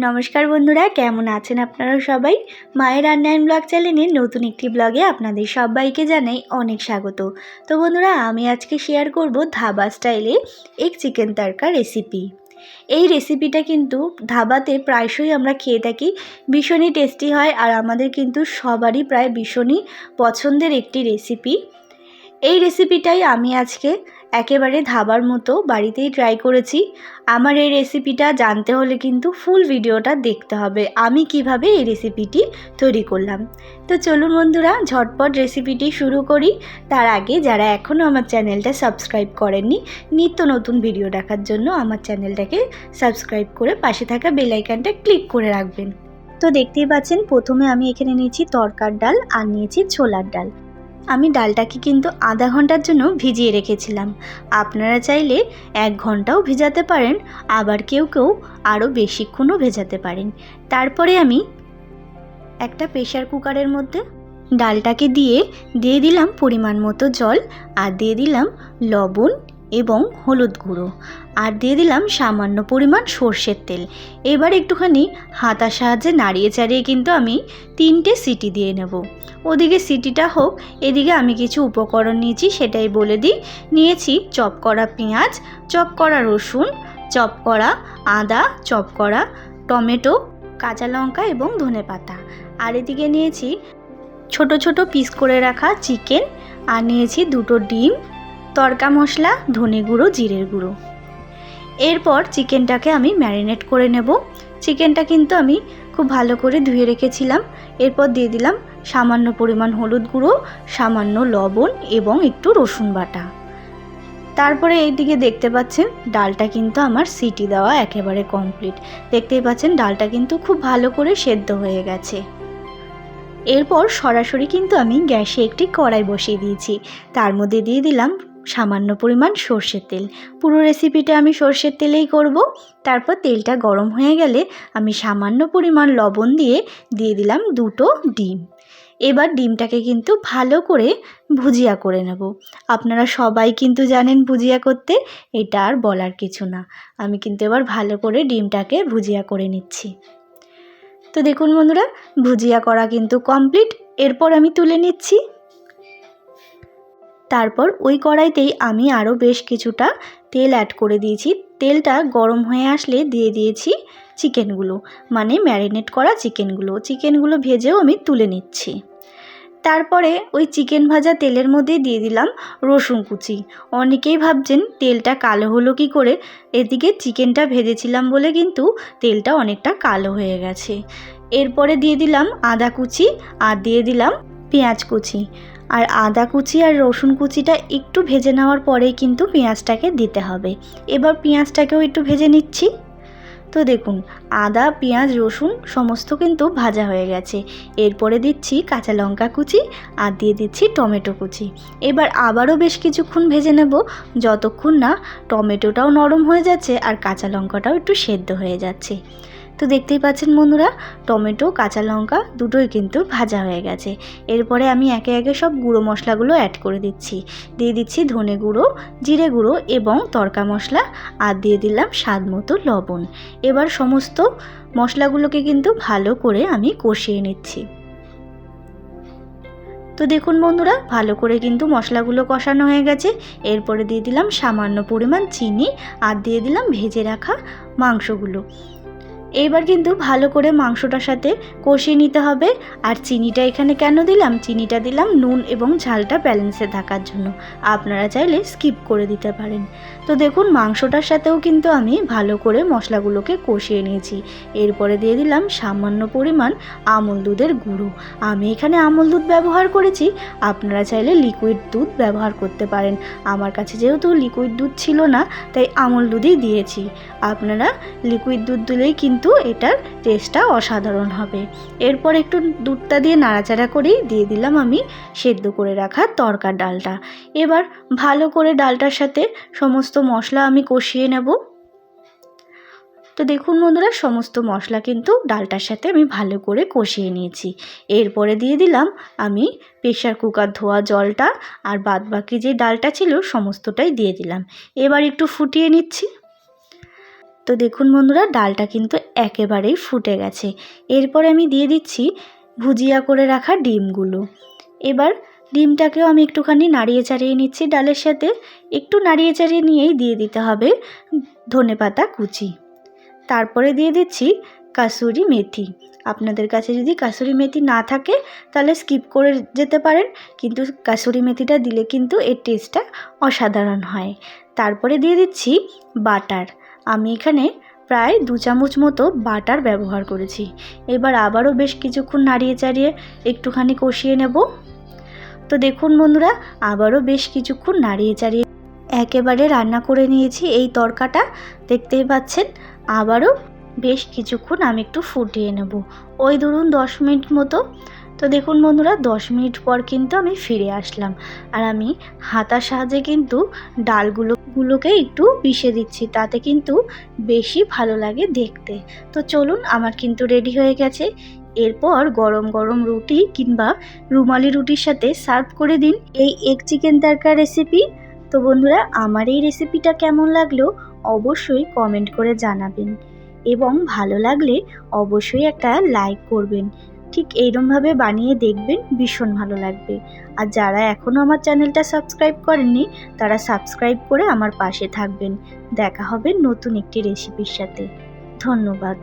নমস্কার বন্ধুরা, কেমন আছেন আপনারা সবাই? মায়ের রান্নায়ন ব্লগ চ্যানেলে নতুন একটি ব্লগে আপনাদের সবাইকে জানাই অনেক স্বাগত। তো বন্ধুরা, আমি আজকে শেয়ার করব ধাবা স্টাইলে এক চিকেন তড়কা রেসিপি। এই রেসিপিটা কিন্তু ধাবাতে প্রায়শই আমরা খেয়ে থাকি, ভীষণই টেস্টি হয় আর আমাদের কিন্তু সবারই প্রায় ভীষণই পছন্দের একটি রেসিপি। এই রেসিপিটাই আমি আজকে একেবারে ধাবার মতো বাড়িতেই ট্রাই করেছি। আমার এই রেসিপিটা জানতে হলে কিন্তু ফুল ভিডিওটা দেখতে হবে, আমি কিভাবে এই রেসিপিটি তৈরি করলাম। তো চলুন বন্ধুরা, ঝটপট রেসিপিটি শুরু করি। তার আগে যারা এখনও আমার চ্যানেলটা সাবস্ক্রাইব করেননি, নিত্য নতুন ভিডিও দেখার জন্য আমার চ্যানেলটাকে সাবস্ক্রাইব করে পাশে থাকা বেল আইকনটা ক্লিক করে রাখবেন। তো দেখতেই পাচ্ছেন, প্রথমে আমি এখানে নিয়েছি তড়কার ডাল আর নিয়েছি ছোলার ডাল। আমি ডালটাকে কিন্তু আধা ঘন্টার জন্য ভিজিয়ে রেখেছিলাম। আপনারা চাইলে 1 ঘন্টাও ভেজাতে পারেন, আবার কেউ কেউ আরও বেশিক্ষণও ভেজাতে পারেন। তারপরে আমি একটা প্রেসার কুকারের মধ্যে ডালটাকে দিয়ে দিলাম পরিমাণ মতো জল, আর দিয়ে দিলাম লবণ এবং হলুদ গুঁড়ো, আর দিয়ে দিলাম সামান্য পরিমাণ সর্ষের তেল। এবার একটুখানি হাতার সাহায্যে নাড়িয়ে চাড়িয়ে কিন্তু আমি 3টে সিটি দিয়ে নেব। ওদিকে সিটিটা হোক, এদিকে আমি কিছু উপকরণ নিয়েছি সেটাই বলে দিই। নিয়েছি চপ করা পেঁয়াজ, চপ করা রসুন, চপ করা আদা, চপ করা টমেটো, কাঁচা লঙ্কা এবং ধনেপাতা। আর এদিকে নিয়েছি ছোট ছোট পিস করে রাখা চিকেন, আর নিয়েছি 2টো ডিম, তড়কা মশলা, ধনে গুঁড়ো, জিরের গুঁড়ো। এরপর চিকেনটাকে আমি ম্যারিনেট করে নেব। চিকেনটা কিন্তু আমি খুব ভালো করে ধুয়ে রেখেছিলাম। এরপর দিয়ে দিলাম সামান্য পরিমাণ হলুদ গুঁড়ো, সামান্য লবণ এবং একটু রসুন বাটা। তারপরে এইদিকে দেখতে পাচ্ছেন ডালটা কিন্তু আমার সিটি দেওয়া একেবারে কমপ্লিট। দেখতেই পাচ্ছেন ডালটা কিন্তু খুব ভালো করে সেদ্ধ হয়ে গেছে। এরপর সরাসরি কিন্তু আমি গ্যাসে একটি কড়াই বসিয়ে দিয়েছি। তার মধ্যে দিয়ে দিলাম সামান্য পরিমাণ সর্ষের তেল। পুরো রেসিপিটা আমি সর্ষের তেলেই করব। তারপর তেলটা গরম হয়ে গেলে আমি সামান্য পরিমাণ লবণ দিয়ে দিলাম 2টো ডিম। এবার ডিমটাকে কিন্তু ভালো করে ভুজিয়া করে নেব। আপনারা সবাই কিন্তু জানেন ভুজিয়া করতে, এটা আর বলার কিছু না। আমি কিন্তু এবার ভালো করে ডিমটাকে ভুজিয়া করে নিচ্ছি। তো দেখুন বন্ধুরা, ভুজিয়া করা কিন্তু কমপ্লিট। এরপর আমি তুলে নিচ্ছি। তারপর ওই কড়াইতেই আমি আরও বেশ কিছুটা তেল অ্যাড করে দিয়েছি। তেলটা গরম হয়ে আসলে দিয়ে দিয়েছি চিকেনগুলো, মানে ম্যারিনেট করা চিকেনগুলো ভেজেও আমি তুলে নিচ্ছি। তারপরে ওই চিকেন ভাজা তেলের মধ্যে দিয়ে দিলাম রসুন কুচি। অনেকেই ভাবছেন তেলটা কালো হলো কি করে, এদিকে চিকেনটা ভেজেছিলাম বলে কিন্তু তেলটা অনেকটা কালো হয়ে গেছে। এরপরে দিয়ে দিলাম আদা কুচি, আর দিয়ে দিলাম পেঁয়াজ কুচি। আর আদা কুচি আর রসুন কুচিটা একটু ভেজে নেওয়ার পরেই কিন্তু পেঁয়াজটাকে দিতে হবে। এবার পেঁয়াজটাকেও একটু ভেজে নিচ্ছি। তো দেখুন, আদা, পেঁয়াজ, রসুন সমস্ত কিন্তু ভাজা হয়ে গেছে। এরপরে দিচ্ছি কাঁচা লঙ্কা কুচি, আর দিয়ে দিচ্ছি টমেটো কুচি। এবার আবারও বেশ কিছুক্ষণ ভেজে নেব, যতক্ষণ না টমেটোটাও নরম হয়ে যাচ্ছে আর কাঁচা লঙ্কাটাও একটু সেদ্ধ হয়ে যাচ্ছে। তো দেখতেই পাচ্ছেন বন্ধুরা, টমেটো, কাঁচা লঙ্কা দুটোই কিন্তু ভাজা হয়ে গেছে। এরপরে আমি একে একে সব গুঁড়ো মশলাগুলো অ্যাড করে দিচ্ছি। দিয়ে দিচ্ছি ধনে গুঁড়ো, জিরে গুঁড়ো এবং তড়কা মশলা, আর দিয়ে দিলাম স্বাদ মতো লবণ। এবার সমস্ত মশলাগুলোকে কিন্তু ভালো করে আমি কষিয়ে নিচ্ছি। তো দেখুন বন্ধুরা, ভালো করে কিন্তু মশলাগুলো কষানো হয়ে গেছে। এরপরে দিয়ে দিলাম সামান্য পরিমাণ চিনি, আর দিয়ে দিলাম ভেজে রাখা মাংসগুলো। এবার কিন্তু ভালো করে মাংসটার সাথে কষিয়ে নিতে হবে। আর চিনিটা এখানে কেন দিলাম? চিনিটা দিলাম নুন এবং ঝালটা ব্যালেন্সে থাকার জন্য। আপনারা চাইলে স্কিপ করে দিতে পারেন। তো দেখুন, মাংসটার সাথেও কিন্তু আমি ভালো করে মশলাগুলোকে কষিয়ে নিয়েছি। এরপরে দিয়ে দিলাম সামান্য পরিমাণ আমুল দুধের গুঁড়ো। আমি এখানে আমুল দুধ ব্যবহার করেছি, আপনারা চাইলে লিকুইড দুধ ব্যবহার করতে পারেন। আমার কাছে যেহেতু লিকুইড দুধ ছিল না, তাই আমুল দুধই দিয়েছি। আপনারা লিকুইড দুধ দিলেই কিন্তু এটার টেস্টটা অসাধারণ হবে। এরপর একটু দুধটা দিয়ে নাড়াচাড়া করেই দিয়ে দিলাম আমি সেদ্ধ করে রাখা তড়কার ডালটা। এবার ভালো করে ডালটার সাথে সমস্ত মশলা আমি কষিয়ে নেব। তো দেখুন বন্ধুরা, সমস্ত মশলা কিন্তু ডালটার সাথে আমি ভালো করে কষিয়ে নিয়েছি। এরপরে দিয়ে দিলাম আমি প্রেসার কুকার ধোয়া জলটা, আর বাদবাকি যে ডালটা ছিল সমস্তটাই দিয়ে দিলাম। এবার একটু ফুটিয়ে নিচ্ছি। তো দেখুন বন্ধুরা, ডালটা কিন্তু একেবারেই ফুটে গেছে। এরপরে আমি দিয়ে দিচ্ছি ভুজিয়া করে রাখা ডিমগুলো। এবার ডিমটাকেও আমি একটুখানি নাড়িয়ে চাড়িয়ে নিচ্ছি ডালের সাথে। একটু নাড়িয়ে চাড়িয়ে নিয়েই দিয়ে দিতে হবে ধনেপাতা কুচি। তারপরে দিয়ে দিচ্ছি কাসুরি মেথি। আপনাদের কাছে যদি কাসুরি মেথি না থাকে তাহলে স্কিপ করে যেতে পারেন, কিন্তু কাসুরি মেথিটা দিলে কিন্তু এর টেস্টটা অসাধারণ হয়। তারপরে দিয়ে দিচ্ছি বাটার। আমি এখানে প্রায় 2 চামচ মতো বাটার ব্যবহার করেছি। এবার আবারও বেশ কিছুক্ষণ নাড়িয়ে চাড়িয়ে একটুখানি কষিয়ে নেব। তো দেখুন বন্ধুরা, আবারও বেশ কিছুক্ষণ নাড়িয়ে চাড়িয়ে একেবারে রান্না করে নিয়েছি এই তরকাটা, দেখতেই পাচ্ছেন। আবারও বেশ কিছুক্ষণ আমি একটু ফুটিয়ে নেব, ওই ধরুন 10 মিনিট মতো। তো দেখুন বন্ধুরা, 10 মিনিট পর কিন্তু আমি ফিরে আসলাম, আর আমি হাতার সাহায্যে কিন্তু ডালগুলোকে একটু পিষে দিচ্ছি, তাতে কিন্তু বেশি ভালো লাগে দেখতে। তো চলুন, আমার কিন্তু রেডি হয়ে গেছে। এরপর গরম গরম রুটি কিংবা রুমালি রুটির সাথে সার্ভ করে দিন এই এগ চিকেন তরকা রেসিপি। তো বন্ধুরা, আমার এই রেসিপিটা কেমন লাগলো অবশ্যই কমেন্ট করে জানাবেন, এবং ভালো লাগলে অবশ্যই একটা লাইক করবেন। ঠিক এইরকমভাবে বানিয়ে দেখবেন, ভীষণ ভালো লাগবে। আর যারা এখনও আমার চ্যানেলটা সাবস্ক্রাইব করেননি তারা সাবস্ক্রাইব করে আমার পাশে থাকবেন। দেখা হবে নতুন একটি রেসিপির সাথে। ধন্যবাদ।